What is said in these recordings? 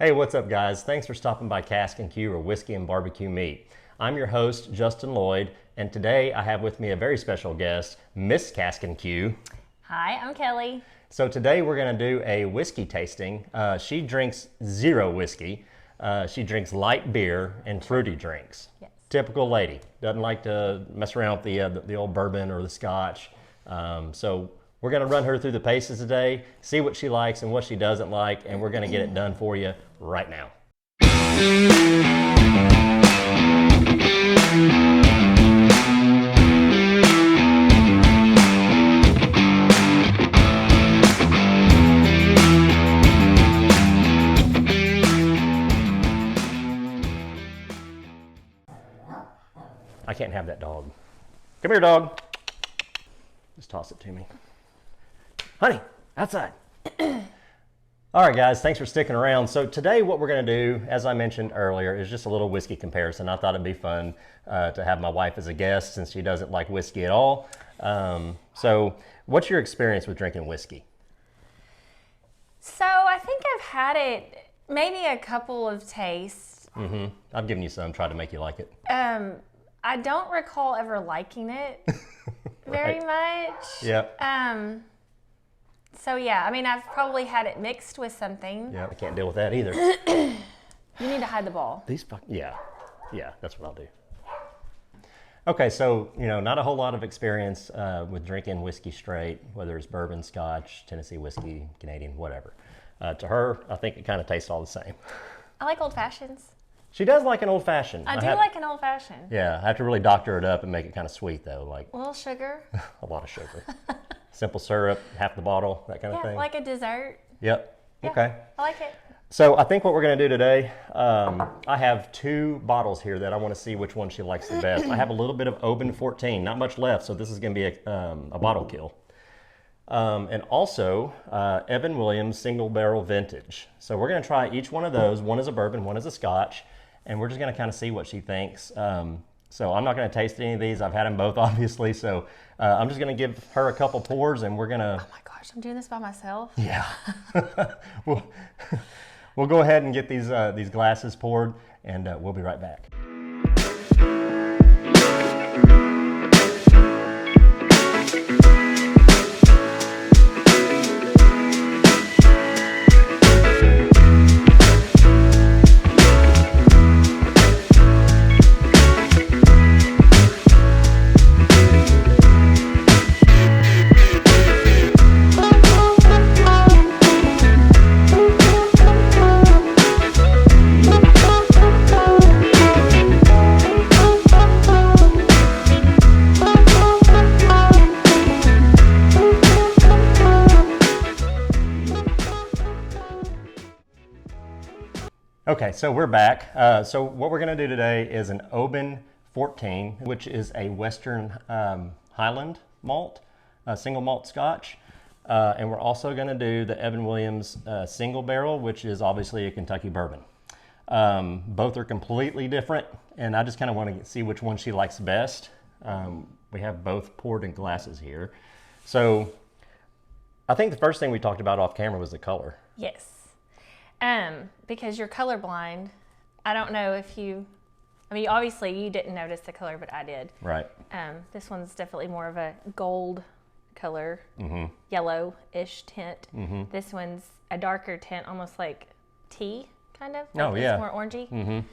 Hey, what's up guys? Thanks for stopping by Casks-n-Que or Whiskey and Barbecue Meat. I'm your host, Justin Lloyd, and today I have with me a very special guest, Miss Casks-n-Que. Hi, I'm Kelly. So today we're gonna do a whiskey tasting. She drinks zero whiskey. She drinks light beer and fruity drinks. Yes. Typical lady. Doesn't like to mess around with the old bourbon or the Scotch. So we're gonna run her through the paces today, see what she likes and what she doesn't like, and we're gonna get it done for you right now. I can't have that dog. Come here, dog. Just toss it to me. Honey, outside. All right, guys, thanks for sticking around. So today what we're gonna do, as I mentioned earlier, is just a little whiskey comparison. I thought it'd be fun to have my wife as a guest since she doesn't like whiskey at all. So what's your experience with drinking whiskey? So I think I've had it maybe a couple of tastes. I've given you some, tried to make you like it. I don't recall ever liking it very much. Yep. So yeah, I mean, I've probably had it mixed with something. Yeah, I can't deal with that either. You need to hide the ball. Yeah, that's what I'll do. Okay, so, not a whole lot of experience with drinking whiskey straight, whether it's bourbon, Scotch, Tennessee whiskey, Canadian, whatever. To her, I think it kind of tastes all the same. I like old fashions. She does like an old fashioned. I do like an old fashioned. Yeah, I have to really doctor it up and make it kind of sweet though, like A little sugar. a lot of sugar. Simple syrup, half the bottle, that kind of Yeah, thing. like a dessert. Yep. Yeah, Okay. I like it. So I think what we're going to do today, I have two bottles here that I want to see which one she likes the best. I have a little bit of Oban 14, not much left, so this is going to be a bottle kill. And also Evan Williams single barrel vintage. So we're going to try each one of those. One is a bourbon, one is a Scotch, and we're just going to kind of see what she thinks. So I'm not going to taste any of these. I've had them both, obviously. So I'm just going to give her a couple pours, and we're going to... Oh my gosh, I'm doing this by myself. Yeah. We'll go ahead and get these glasses poured, and we'll be right back. Okay, so we're back. So what we're gonna do today is an Oban 14, which is a Western Highland malt, single malt Scotch. And we're also gonna do the Evan Williams single barrel, which is obviously a Kentucky bourbon. Both are completely different, and I just kind of want to see which one she likes best. We have both poured in glasses here. So I think the first thing we talked about off camera was the color. Yes. Because you're colorblind. I don't know if you, I mean, obviously you didn't notice the color, but I did. Right. This one's definitely more of a gold color, yellow-ish tint. This one's a darker tint, almost like tea, kind of. Oh, yeah. It's more orangey.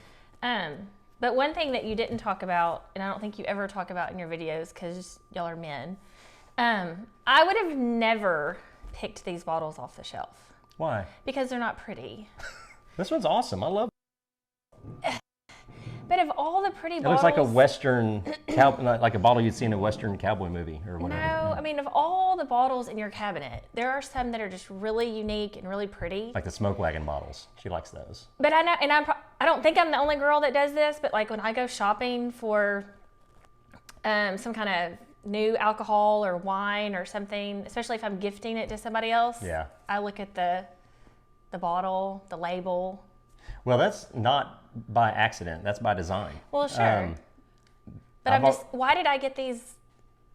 But one thing that you didn't talk about, and I don't think you ever talk about in your videos because y'all are men, I would have never picked these bottles off the shelf. Why? Because they're not pretty. This one's awesome. I love it. But of all the pretty It bottles... looks like a Western, like a bottle you'd see in a Western cowboy movie or whatever. No, I mean, of all the bottles in your cabinet, there are some that are just really unique and really pretty. Like the smoke wagon bottles. She likes those. But I know, and I don't think I'm the only girl that does this, but like when I go shopping for some kind of new alcohol or wine or something, especially if I'm gifting it to somebody else, Yeah. I look at the bottle, the label. Well, that's not by accident. That's by design. Well, sure. But why did I get these?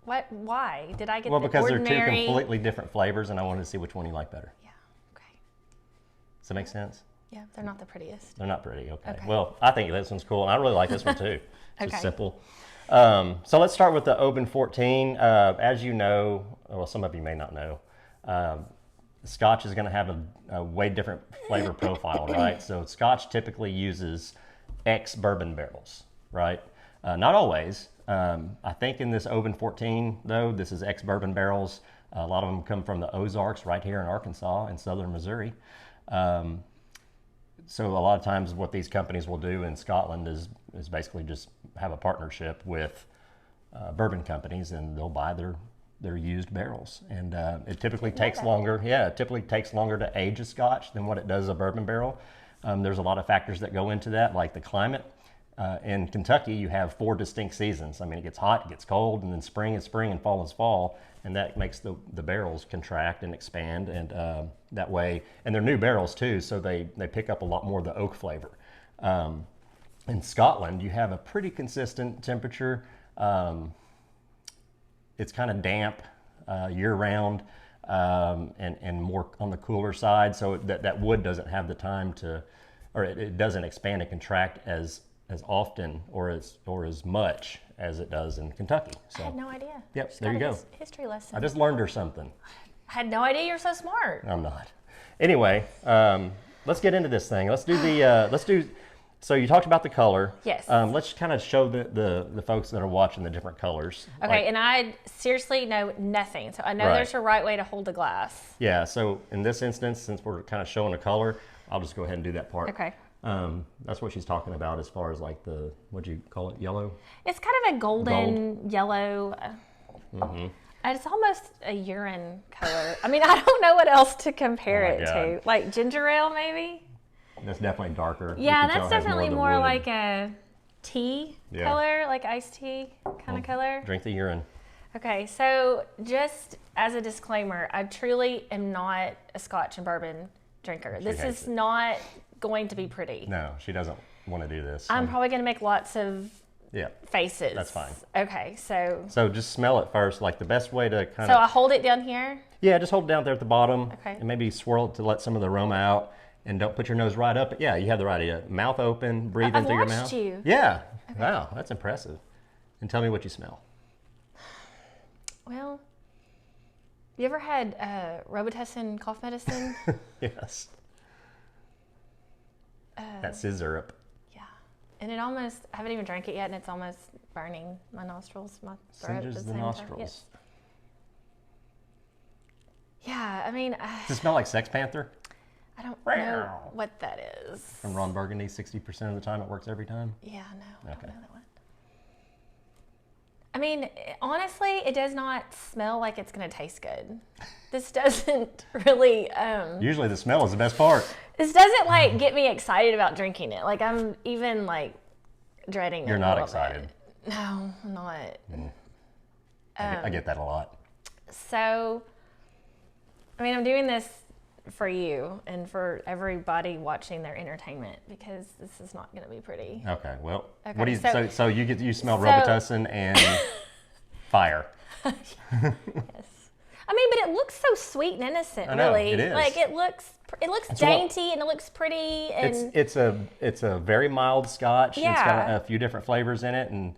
Why did I get Well, the because ordinary... they're two completely different flavors, and I wanted to see which one you like better. Yeah, okay. Does that make sense? Yeah, they're not the prettiest. They're not pretty. Okay. Well, I think this one's cool, and I really like this one too. It's just Okay. simple. So let's start with the Oban 14. As you know, well, some of you may not know, Scotch is going to have a way different flavor profile, right? So Scotch typically uses ex-bourbon barrels, right? Not always. I think in this Oban 14, though, this is ex-bourbon barrels. A lot of them come from the Ozarks right here in Arkansas and southern Missouri. So a lot of times what these companies will do in Scotland is basically just have a partnership with bourbon companies, and they'll buy their used barrels. And it typically takes longer. Yeah, it typically takes longer to age a Scotch than what it does a bourbon barrel. There's a lot of factors that go into that, like the climate. In Kentucky, you have 4 distinct seasons. I mean, it gets hot, it gets cold, and then spring is spring and fall is fall. And that makes the barrels contract and expand, and that way, and they're new barrels too, so they pick up a lot more of the oak flavor. In Scotland, you have a pretty consistent temperature. It's kind of damp year-round, and more on the cooler side, so that wood doesn't have the time to, or it doesn't expand and contract as often or as much as it does in Kentucky. So, I had no idea. Yep, Just there you got a go. History lesson. I just learned her something. I had no idea you're so smart. I'm not. Anyway, let's get into this thing. Let's do. So you talked about the color. Yes. Let's kind of show the folks that are watching the different colors. Okay, and I seriously know nothing, so I know Right. there's a right way to hold a glass. Yeah. So in this instance, since we're kind of showing a color, I'll just go ahead and do that part. Okay. That's what she's talking about as far as like what'd you call it, yellow? It's kind of a golden yellow. Mm-hmm. It's almost a urine color. I mean, I don't know what else to compare Oh my it God. to. Like ginger ale, maybe? That's definitely darker. You Yeah, can tell that's it has definitely of the more wood. like a tea Yeah. color, like iced tea kind of color. Drink the urine. Okay, so just as a disclaimer, I truly am not a Scotch and bourbon drinker. This hates is it. not going to be pretty. No, she doesn't want to do this. I'm probably going to make lots of Yeah. faces. That's fine. Okay, so So just smell it first. Like the best way to kind so of. I hold it down here. Yeah, just hold it down there at the bottom. Okay. And maybe swirl it to let some of the aroma out. And don't put your nose right up. Yeah, you have the right idea. Mouth open, breathe I've in through your watched mouth. you. Yeah. Wow, that's impressive. And tell me what you smell. Well, you ever had Robitussin cough medicine? Yes. That scissor. Yeah. And it almost, I haven't even drank it yet, and it's almost burning my nostrils, my throat. Singes at the same time. nostrils. Yes. Yeah, I mean, Does it smell like Sex Panther? I don't know what that is. From Ron Burgundy, 60% of the time it works every time. Yeah, no, I Okay. don't know that one. I mean, honestly, it does not smell like it's going to taste good. This doesn't really, Usually the smell is the best part. this doesn't like get me excited about drinking it. Like I'm even like dreading it. You're a not little excited. bit. No, I'm not. I get that a lot. So, I mean, I'm doing this for you and for everybody watching their entertainment because this is not going to be pretty. Okay, well, Okay, what do you, so you smell so- Robitussin and fire. Yes. I mean, but it looks so sweet and innocent, I know, really. it is. Like it looks what- dainty and it looks pretty and It's a very mild Scotch. It's got Yeah. a few different flavors in it, and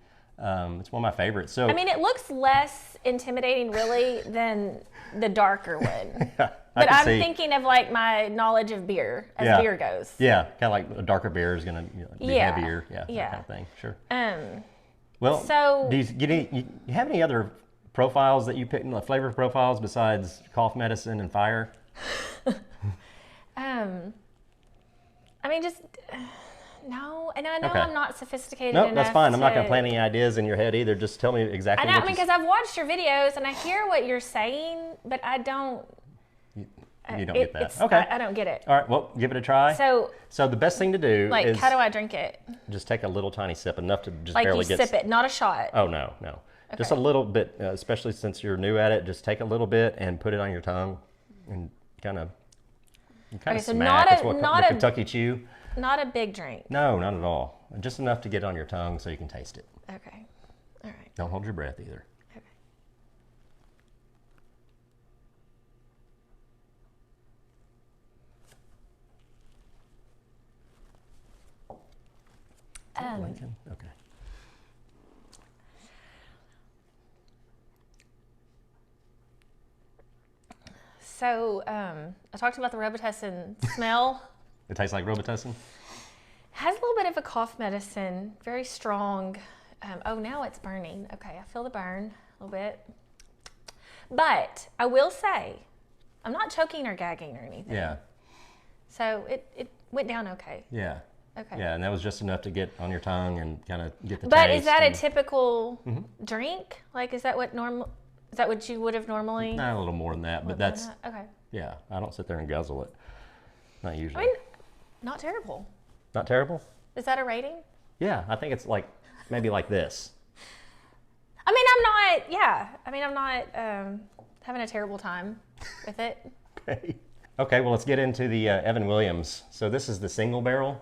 it's one of my favorites. So I mean, it looks less intimidating, really, than the darker one. But I'm thinking of like my knowledge of beer as Yeah. beer goes. Yeah, kind of like a darker beer is going to be Yeah. heavier. Yeah, Yeah. that kind of thing. Sure. Um, Well, so- do you have any other profiles that you pick, flavor profiles besides cough medicine and fire? I mean, just no. And I know Okay. I'm not sophisticated Nope, enough. that's fine. I'm not going to plant any ideas in your head either. Just tell me I exactly know, what you because I've watched your videos and I hear what you're saying, but I don't. You don't get that. It's- Okay. I don't get it. All right, well, give it a try. So, So the best thing to do like, is how do I drink it? just take a little tiny sip, enough to just Like, barely you get. sip it, not a shot. Oh no. Just a Okay. little bit, especially since you're new at it. Just take a little bit and put it on your tongue, and kind of Okay, so smack. not That's a- what not the a- Kentucky Chew. Not a big drink. No, not at all. Just enough to get it on your tongue so you can taste it. Okay. All right. Don't hold your breath either. Okay. Lincoln? Okay. So I talked about the Robitussin smell. It tastes like Robitussin? Has a little bit of a cough medicine, very strong. Oh, now it's burning. Okay, I feel the burn a little bit. But I will say, I'm not choking or gagging or anything. Yeah. So it went down okay. Yeah. Okay. Yeah, and that was just enough to get on your tongue and kind of get the But taste. is that a typical drink? Like, is that what you would have normally? No, a little more than that, but that's, okay. yeah, I don't sit there and guzzle it. Not usually. I mean, not terrible. Not terrible? Is that a rating? Yeah, I think it's like, maybe like this. I mean, I'm not having a terrible time with it. Okay. Okay, well, let's get into the Evan Williams. So this is the single barrel.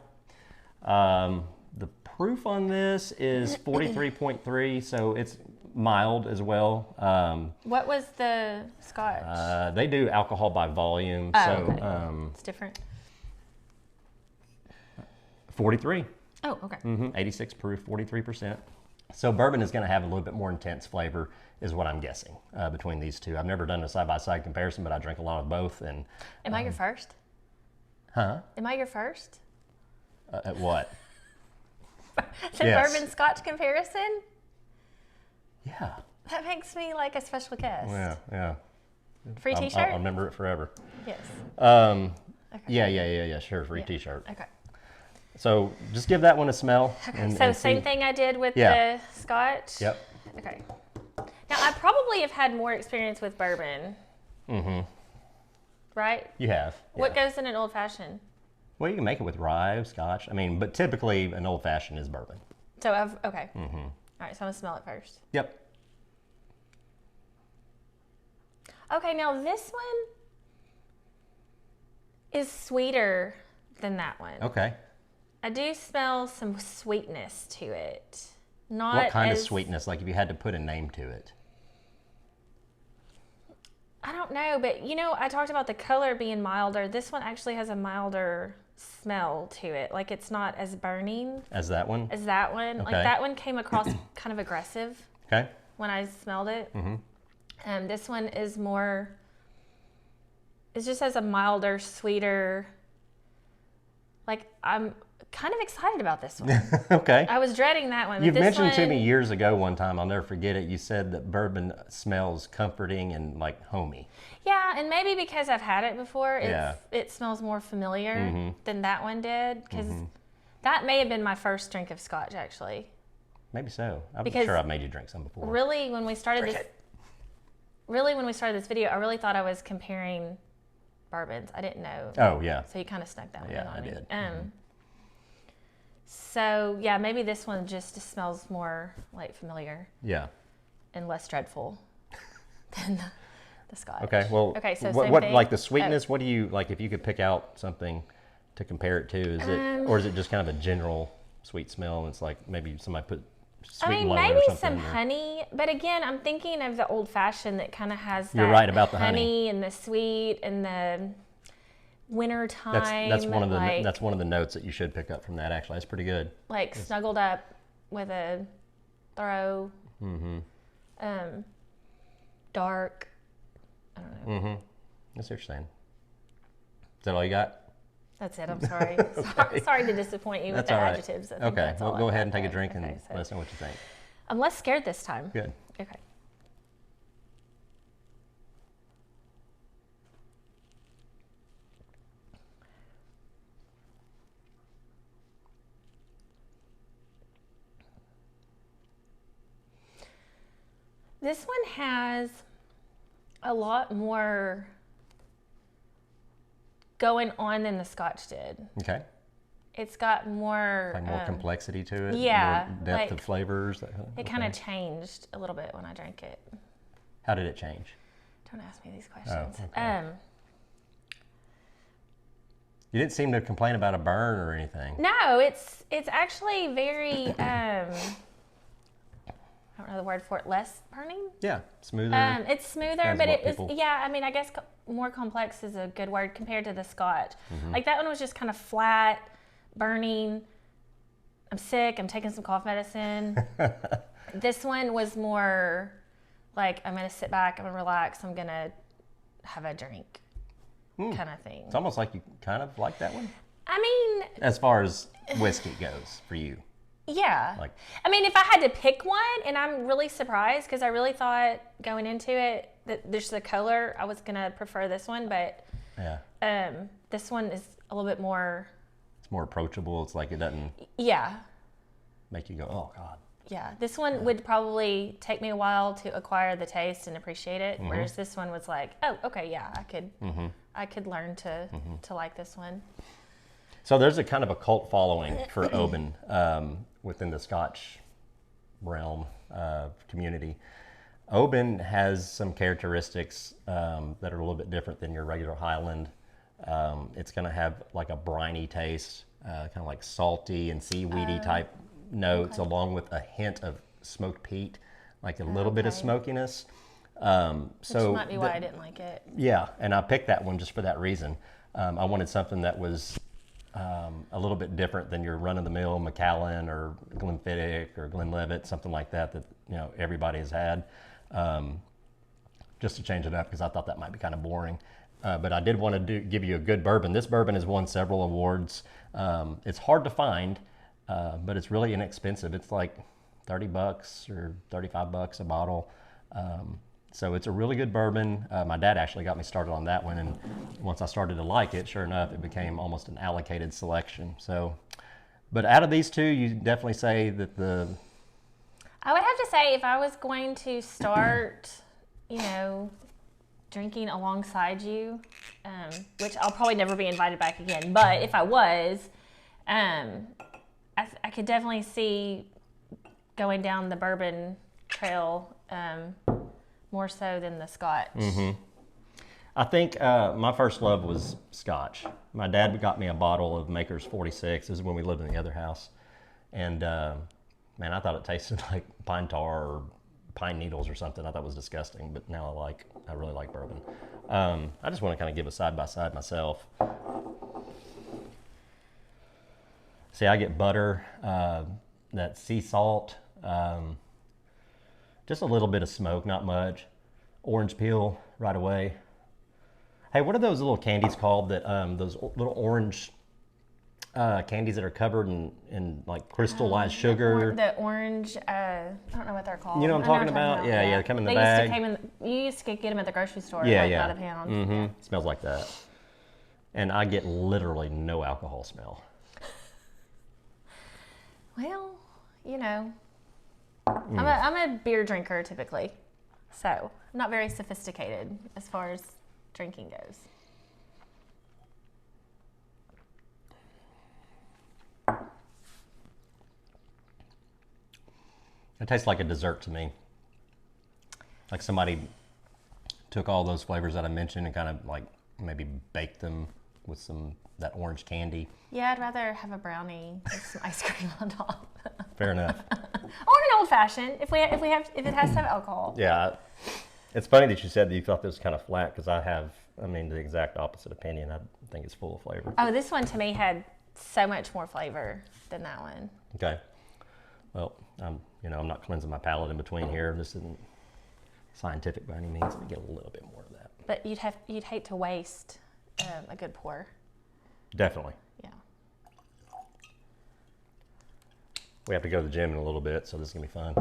The proof on this is 43.3, so it's mild as well. What was the Scotch? They do alcohol by volume, Oh, so okay. It's different. 43. Oh, okay. 86 proof, 43%. So bourbon is going to have a little bit more intense flavor, is what I'm guessing, between these two. I've never done a side-by-side comparison, but I drink a lot of both. And Am I your first? Huh? Am I your first? At what? The Yes. bourbon Scotch comparison? Yeah. That makes me like a special guest. Yeah, yeah. Free T-shirt? I'll remember it forever. Yes. Okay. Okay. Yeah, sure, free T-shirt. Okay. So just give that one a smell. Okay. And, So and same see. thing I did with Yeah. the Scotch. Yep. Okay. Now I probably have had more experience with bourbon. Right? You have. What yeah. goes in an old fashioned? Well, you can make it with rye, Scotch. I mean, but typically an old fashioned is bourbon. So okay. All right. So I'm gonna smell it first. Yep. Okay. Now this one is sweeter than that one. Okay. I do smell some sweetness to it. Not What kind of as- sweetness? Like if you had to put a name to it. I don't know, but I talked about the color being milder. This one actually has a milder smell to it. Like it's not as burning As that one? as that one. Like Okay. that one came across kind of aggressive Okay. when I smelled it. This one is more, it just has a milder, sweeter, like I'm kind of excited about this one. Okay. I was dreading that one. But You've this mentioned to one- me years ago one time, I'll never forget it, you said that bourbon smells comforting and like homey. Yeah, and maybe because I've had it before, Yeah. it smells more familiar than that one did. Because that may have been my first drink of Scotch, actually. Maybe so. I'm Because sure I've made you drink some before. Really, when we started Drink this, it. video, I really thought I was comparing bourbons. I didn't know. Oh, yeah. So you kind of snuck that one Yeah, in on I me. did. So yeah, maybe this one just smells more like familiar Yeah. and less dreadful than the Scotch. Okay, well, Okay, so what, same what thing? like the sweetness, what do you, like if you could pick out something to compare it to, is it, or is it just kind of a general sweet smell and it's like maybe somebody put sweet I mean, lower maybe or something? some or- honey, but again, I'm thinking of the old fashioned that kind of has that You're right about the honey. and the sweet and the winter That's time. that's one of the like, that's one of the notes that you should pick up from that. Actually, that's pretty good. like snuggled up with a throw. Dark. I don't know. That's what you're saying. Is that all you got? That's it. I'm sorry. Okay. Sorry to disappoint you with That's the all right. adjectives. I think Okay, that's well, all go I ahead got and take a there. drink Okay, and so let us know what you think. I'm less scared this time. Good. Okay. This one has a lot more going on than the Scotch did. Okay. It's got more. Like more complexity to it. yeah, More depth like, of flavors. It kind of changed a little bit when I drank it. How did it change? Don't ask me these questions. okay. You didn't seem to complain about a burn or anything. No, it's actually very. I don't know the word for it. Less burning. Yeah, smoother. It's smoother, As but what it is. people- Yeah, I mean, I guess more complex is a good word compared to the Scotch. Mm-hmm. Like that one was just kind of flat, burning, I'm sick. I'm taking some cough medicine. This one was more like, I'm going to sit back. I'm going to relax. I'm going to have a drink kind of thing. It's almost like you kind of like that one. I mean, As far as whiskey goes for you. yeah. Like, I mean, if I had to pick one, and I'm really surprised because I really thought going into it that there's the color, I was going to prefer this one, but yeah. this one is a little bit more. It's more approachable. It's like it doesn't Yeah. make you go, oh, God. Yeah. This one would probably take me a while to acquire the taste and appreciate it, whereas this one was like, oh, okay, yeah, I could learn to like this one. So there's a kind of a cult following for Oban within the Scotch realm community. Oban has some characteristics that are a little bit different than your regular Highland. It's going to have like a briny taste, kind of like salty and seaweedy type notes, along with a hint of smoked peat, like a little bit of smokiness. Which might be why I didn't like it. Yeah, and I picked that one just for that reason. I wanted something that was a little bit different than your run-of-the-mill Macallan or Glenfiddich or Glenlivet, something like that you know everybody has had, just to change it up because I thought that might be kind of boring. But I did want to give you a good bourbon. This bourbon has won several awards. It's hard to find, but it's really inexpensive. It's like $30 or $35 a bottle. So it's a really good bourbon. My dad actually got me started on that one, and once I started to like it, sure enough, it became almost an allocated selection. So, but out of these two, you definitely say that I would have to say if I was going to start, drinking alongside you, which I'll probably never be invited back again, but if I was, I could definitely see going down the bourbon trail more so than the Scotch. I think my first love was Scotch. My dad got me a bottle of Maker's 46. This is when we lived in the other house. And man, I thought it tasted like pine tar or pine needles or something. I thought it was disgusting, but now I really like bourbon. I just want to kind of give a side-by-side myself. See, I get butter, that sea salt, just a little bit of smoke, not much. Orange peel right away. Hey, what are those little candies called that, those little orange candies that are covered in like crystallized sugar? The orange, I don't know what they're called. You know what I'm talking about? Yeah, they come in the they bag. You used to get them at the grocery store, by the pound. Yeah. Smells like that. And I get literally no alcohol smell. Well, I'm a beer drinker typically, so I'm not very sophisticated as far as drinking goes. It tastes like a dessert to me. Like somebody took all those flavors that I mentioned and kind of like maybe baked them with that orange candy. Yeah, I'd rather have a brownie with some ice cream on top. Fair enough. Or an old fashioned if it has to have alcohol. Yeah, it's funny that you said that you thought this was kind of flat because I have the exact opposite opinion. I think it's full of flavor. Oh, this one to me had so much more flavor than that one. Okay. Well, I'm not cleansing my palate in between here. This isn't scientific by any means. I get a little bit more of that. But you'd hate to waste a good pour. Definitely. Yeah. We have to go to the gym in a little bit, so this is gonna be fun.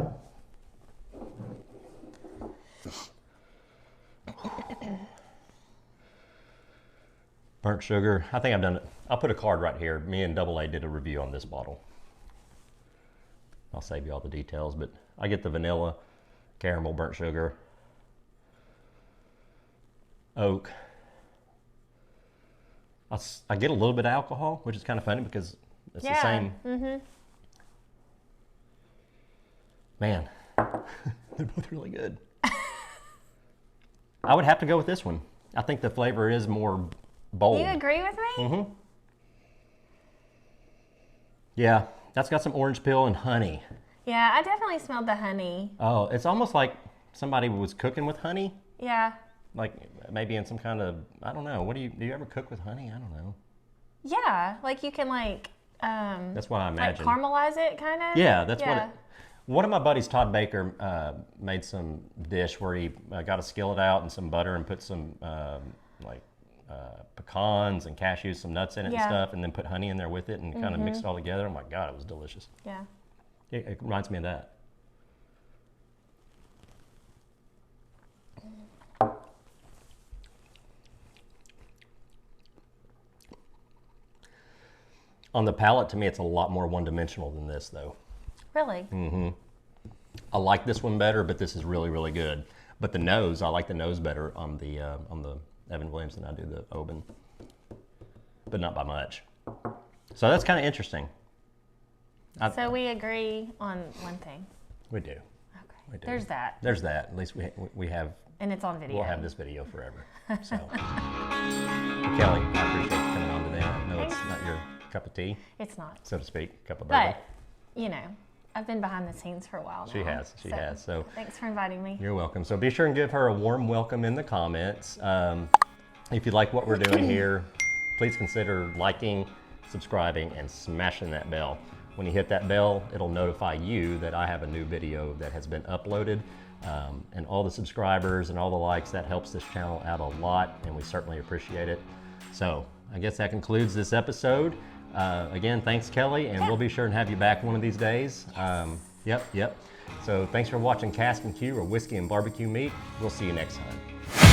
Burnt sugar. I think I've done it. I'll put a card right here. Me and Double A did a review on this bottle. I'll save you all the details, but I get the vanilla, caramel, burnt sugar, oak. I get a little bit of alcohol, which is kind of funny because it's the same. Man, they're both really good. I would have to go with this one. I think the flavor is more bold. You agree with me? Yeah, that's got some orange peel and honey. Yeah, I definitely smelled the honey. Oh, it's almost like somebody was cooking with honey. Yeah. Like maybe in some kind of, I don't know. Do you ever cook with honey? I don't know. Yeah, like you can That's what I like imagine. caramelize it, kind of. Yeah, that's what. One of my buddies, Todd Baker, made some dish where he got a skillet out and some butter and put some pecans and cashews, some nuts in it and stuff, and then put honey in there with it and kind of mixed it all together. Oh my God, it was delicious. Yeah. It reminds me of that. On the palate, to me, it's a lot more one-dimensional than this, though. Really? I like this one better, but this is really, really good. But the nose, I like the nose better on the Evan Williams than I do the Oban, but not by much. So that's kind of interesting. So we agree on one thing. We do. Okay. We do. There's that. There's that. At least we have. And it's on video. We'll have this video forever. So, Kelly, I appreciate you coming on today. I know it's not your cup of tea, It's not. so to speak, cup of bourbon. But, you know, I've been behind the scenes for a while now. She has. So thanks for inviting me. you're welcome. So be sure and give her a warm welcome in the comments. If you like what we're doing here, please consider liking, subscribing, and smashing that bell. When you hit that bell, it'll notify you that I have a new video that has been uploaded. And all the subscribers and all the likes, that helps this channel out a lot, and we certainly appreciate it. So I guess that concludes this episode. Again, thanks, Kelly, and we'll be sure and have you back one of these days. Yep. So thanks for watching Casks-n-Que, or Whiskey and Barbecue Meat. We'll see you next time.